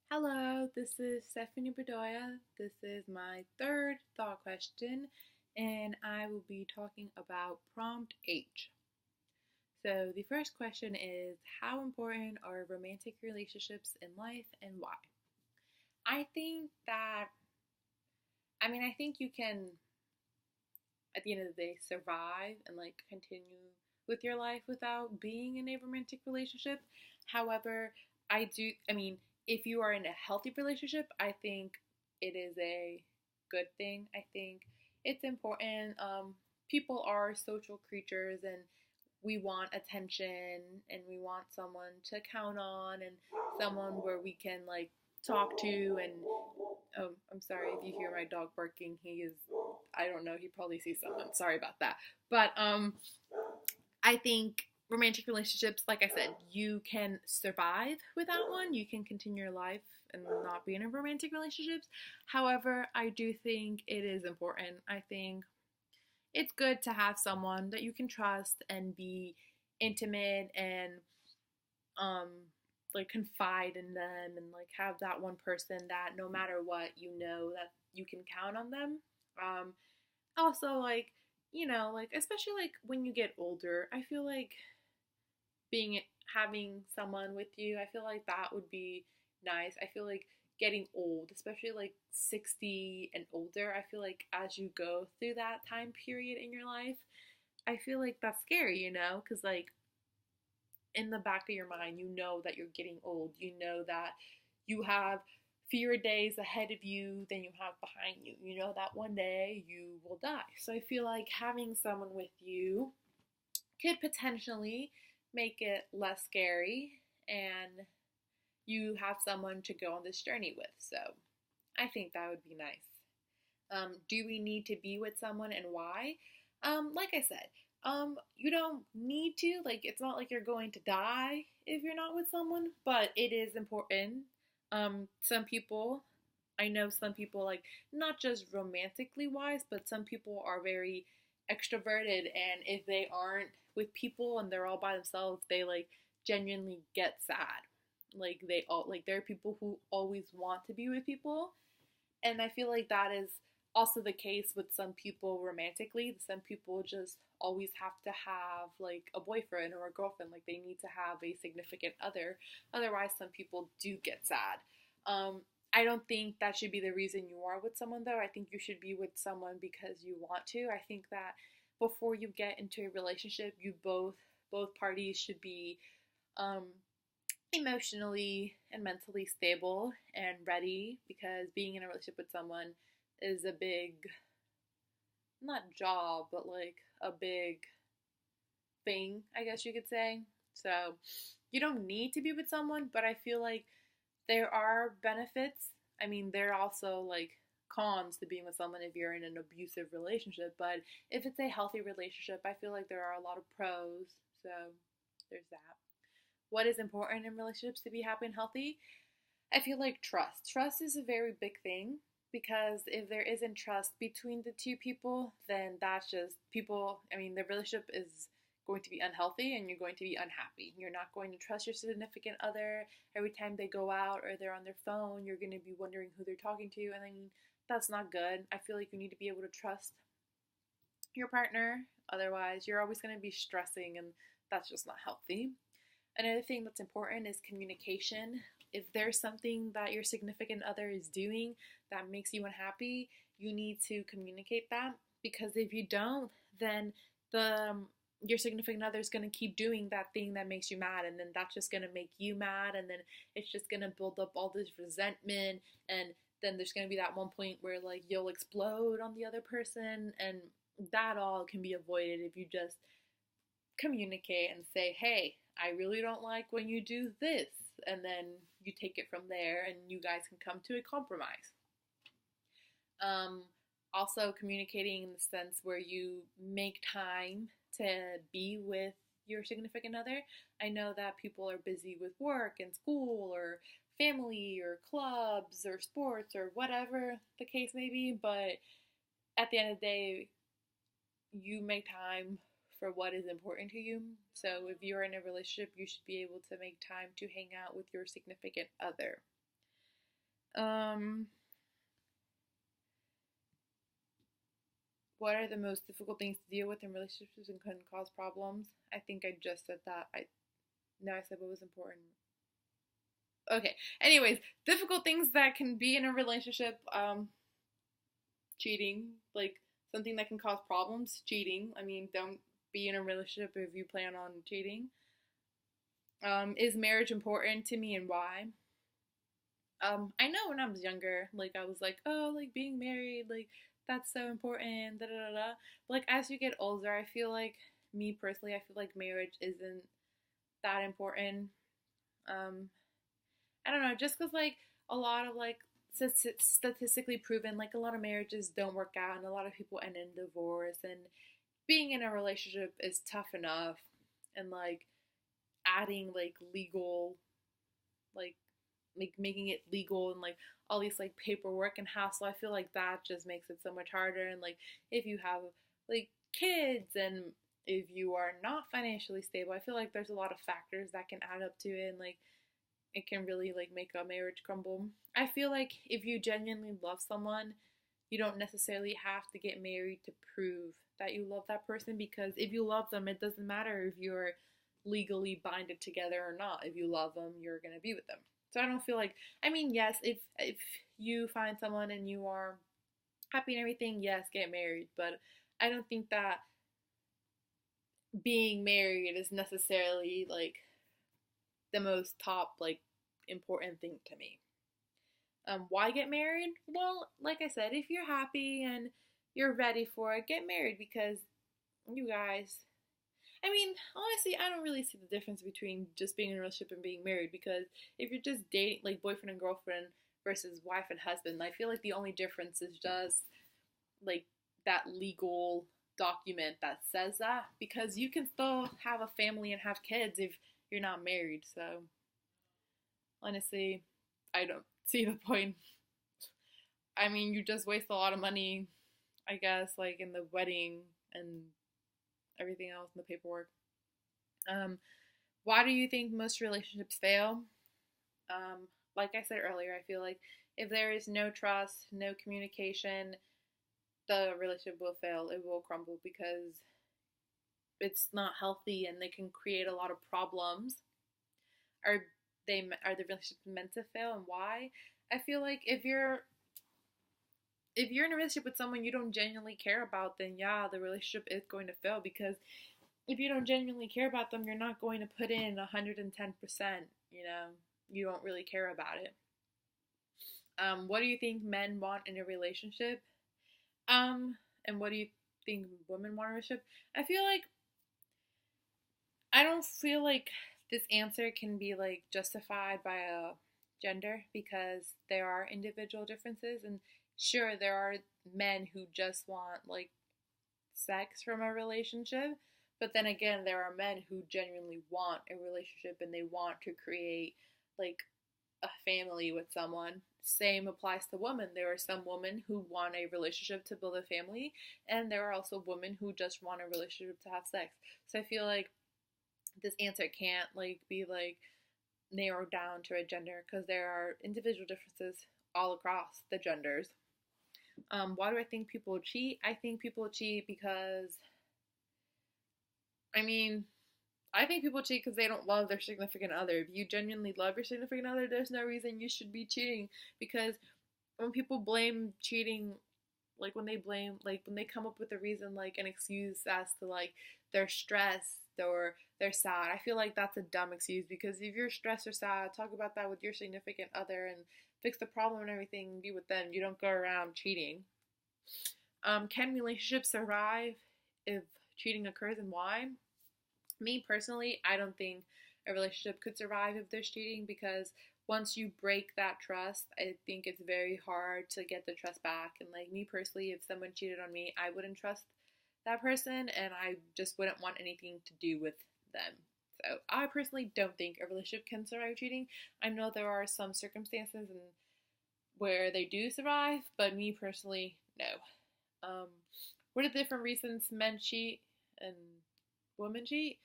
Hello, this is Stephanie Bedoya. This is my third thought question, and I will be talking about prompt H. So, the first question is: how important are romantic relationships in life and why? I think that, I think you can, at the end of the day, survive and continue with your life without being in a romantic relationship. However, if you are in a healthy relationship, I think it is a good thing. I think it's important. People are social creatures and we want attention and we want someone to count on and someone where we can talk to. And I'm sorry if you hear my dog barking. He is, I don't know, he probably sees someone. Sorry about that. But I think romantic relationships, like I said, you can survive without one. You can continue your life and not be in a romantic relationships. However, I do think it is important. I think it's good to have someone that you can trust and be intimate and um confide in them and have that one person that no matter what, that you can count on them. Also, especially when you get older, I feel like being having someone with you, I feel like that would be nice. I feel like getting old, especially 60 and older, I feel like as you go through that time period in your life, I feel like that's scary, because in the back of your mind, you know that you're getting old. You know that you have fewer days ahead of you than you have behind you. You know that one day you will die. So I feel like having someone with you could potentially make it less scary and you have someone to go on this journey with. So I think that would be nice. Do we need to be with someone and why? Like I said, you don't need to. It's not like you're going to die if you're not with someone, but it is important. Some people, I know some people, not just romantically wise, but some people are very extroverted, and if they aren't with people and they're all by themselves, they genuinely get sad. There are people who always want to be with people, and I feel like that is also the case with some people romantically. Some people just always have to have a boyfriend or a girlfriend. They need to have a significant other. Otherwise, some people do get sad. I don't think that should be the reason you are with someone, though. I think you should be with someone because you want to. I think that before you get into a relationship, you both parties should be um, emotionally and mentally stable and ready, because being in a relationship with someone is a big, not job, but a big thing, I guess you could say. So you don't need to be with someone, but I feel like there are benefits. There are also cons to being with someone if you're in an abusive relationship, but if it's a healthy relationship, I feel like there are a lot of pros. So there's that. What is important in relationships to be happy and healthy? I feel like trust. Trust is a very big thing, because if there isn't trust between the two people, then that's just people. The relationship is going to be unhealthy and you're going to be unhappy. You're not going to trust your significant other. Every time they go out or they're on their phone, you're going to be wondering who they're talking to. And that's not good. I feel like you need to be able to trust your partner. Otherwise, you're always going to be stressing, and that's just not healthy. Another thing that's important is communication. If there's something that your significant other is doing that makes you unhappy, you need to communicate that, because if you don't, then your significant other is going to keep doing that thing that makes you mad, and then that's just going to make you mad, and then it's just going to build up all this resentment, and then there's going to be that one point where you'll explode on the other person, and that all can be avoided if you just communicate and say, hey, I really don't like when you do this. And then you take it from there and you guys can come to a compromise. Um, Also, communicating in the sense where you make time to be with your significant other. I know that people are busy with work and school or family or clubs or sports or whatever the case may be, but at the end of the day, you make time for what is important to you. So if you're in a relationship, you should be able to make time to hang out with your significant other. Um, what are the most difficult things to deal with in relationships and can cause problems? I think I just said that. I said what was important. Okay. Anyways, difficult things that can be in a relationship. Cheating, like something that can cause problems. Cheating. I mean, don't be in a relationship if you plan on cheating. Is marriage important to me and why? I know when I was younger, like I was like, oh, like being married, like that's so important, da da da da. But like as you get older, I feel like me personally, I feel like marriage isn't that important. Um, I don't know, just because like a lot of like statistically proven, like a lot of marriages don't work out, and a lot of people end in divorce, and being in a relationship is tough enough, and like adding like like making it legal and like all these like paperwork and hassle. I feel like that just makes it so much harder. And like if you have like kids and if you are not financially stable, I feel like there's a lot of factors that can add up to it, and like it can really like make a marriage crumble. I feel like if you genuinely love someone, you don't necessarily have to get married to prove that you love that person, because if you love them, it doesn't matter if you're legally binded together or not. If you love them, you're going to be with them. So I don't feel like, I mean, yes, if you find someone and you are happy and everything, yes, get married, but I don't think that being married is necessarily like the most top like important thing to me. Why get married? Well, like I said, if you're happy and you're ready for it, get married, because you guys, I mean, honestly, I don't really see the difference between just being in a relationship and being married, because if you're just dating, like boyfriend and girlfriend versus wife and husband, I feel like the only difference is just like that legal document that says that, because you can still have a family and have kids if you're not married. So honestly, I don't see the point. I mean, you just waste a lot of money, I guess, like in the wedding and everything else in the paperwork. Um, why do you think most relationships fail? Like I said earlier, I feel like if there is no trust, no communication, the relationship will fail. It will crumble because it's not healthy, and they can create a lot of problems. Are are the relationships meant to fail, and why? I feel like if you're in a relationship with someone you don't genuinely care about, then yeah, the relationship is going to fail, because if you don't genuinely care about them, you're not going to put in 110%. You don't really care about it. What do you think men want in a relationship? And what do you think women want in a relationship? I feel like I don't feel like this answer can be like justified by a gender, because there are individual differences, and sure there are men who just want like sex from a relationship, but then again there are men who genuinely want a relationship and they want to create like a family with someone. Same applies to women. There are some women who want a relationship to build a family, and there are also women who just want a relationship to have sex. So I feel like this answer can't like be like narrowed down to a gender, because there are individual differences all across the genders. Why do I think people cheat? I think people cheat because, I mean, I think people cheat because they don't love their significant other. If you genuinely love your significant other, there's no reason you should be cheating. Because when people blame cheating, like when they come up with a reason, like an excuse as to like they're stressed or they're sad, I feel like that's a dumb excuse, because if you're stressed or sad, talk about that with your significant other and fix the problem and everything and be with them. You don't go around cheating. Can relationships survive if cheating occurs, and why? Me personally, I don't think a relationship could survive if there's cheating, because once you break that trust, I think it's very hard to get the trust back. And like me personally, if someone cheated on me, I wouldn't trust that person, and I just wouldn't want anything to do with them. So I personally don't think a relationship can survive cheating. I know there are some circumstances and where they do survive, but me personally, no. Um, what are the different reasons men cheat and women cheat?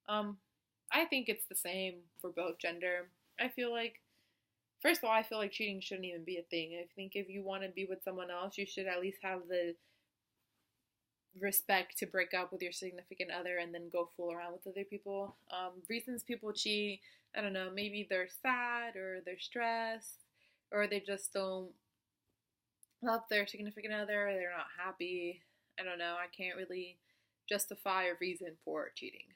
Um, I think it's the same for both gender. I feel like First of all, I feel like cheating shouldn't even be a thing. I think if you want to be with someone else, you should at least have the respect to break up with your significant other and then go fool around with other people. Reasons people cheat, I don't know, maybe they're sad or they're stressed or they just don't love their significant other, they're not happy. I don't know, I can't really justify a reason for cheating.